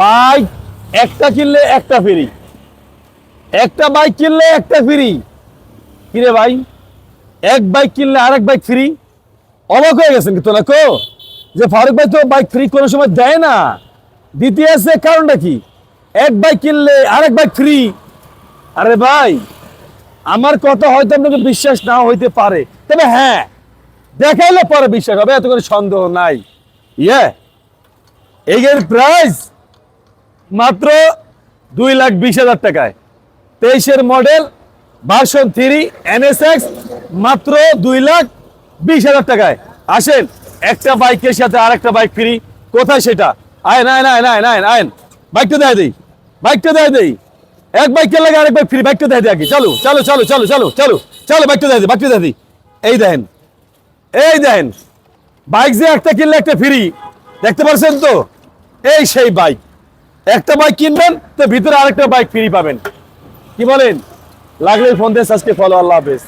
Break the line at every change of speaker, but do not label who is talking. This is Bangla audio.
বাইক একটা কিনলে একটা ফ্রি, একটা বাইক কিনলে একটা ফ্রি। কিরে ভাই, এক বাইক কিনলে আরেক বাইক ফ্রি? অবাক হয়ে গেছেন কিন্তু না কো, যে ফারুক ভাই তো বাইক ফ্রি কোনো সময় দেয় না। দ্বিতীয় আছে, কারণটা কি? এক বাইক কিনলে আরেক বাইক ফ্রি। আরে ভাই, আমার কথা হয়তো আপনাকে বিশ্বাস না হইতে পারে, তবে হ্যাঁ, দেখাইলে পরে বিশ্বাস হবে, এত কোনো সন্দেহ নাই। ইয়ে, এই গাড়ির প্রাইস মাত্র 2,20,000 টাকায়। 23-এর মডেল, ভার্সন 3 NSX, মাত্র 2,20,000 টাকায়। আসেন, একটা বাইকের সাথে আরেকটা বাইক ফ্রি। কোথায় সেটা? আইন আইন আইন আইন আইন আইন, বাইকটা দেয় দেই, বাইকটা দেয় দেই। এক বাইকের লাগে আরেক বাইক ফ্রি, বাইকটা দেয় দেয় আগে। চলো চলো চলো চলো চলো চলো চলো, বাইকটা দেয় দিই, বাইকটা দেয় দিই। এই দেখেন, এই দেখেন, বাইক যে একটা কিনলে একটা ফ্রি, দেখতে পাচ্ছেন তো? এই সেই বাইক। একটা বাইক কিনবেন তো ভিতরে আরেকটা বাইক ফ্রি পাবেন। কি বলেন? লাগলে ফোন দিয়ে আজকে ফলো। আল্লাহ হাফেজ।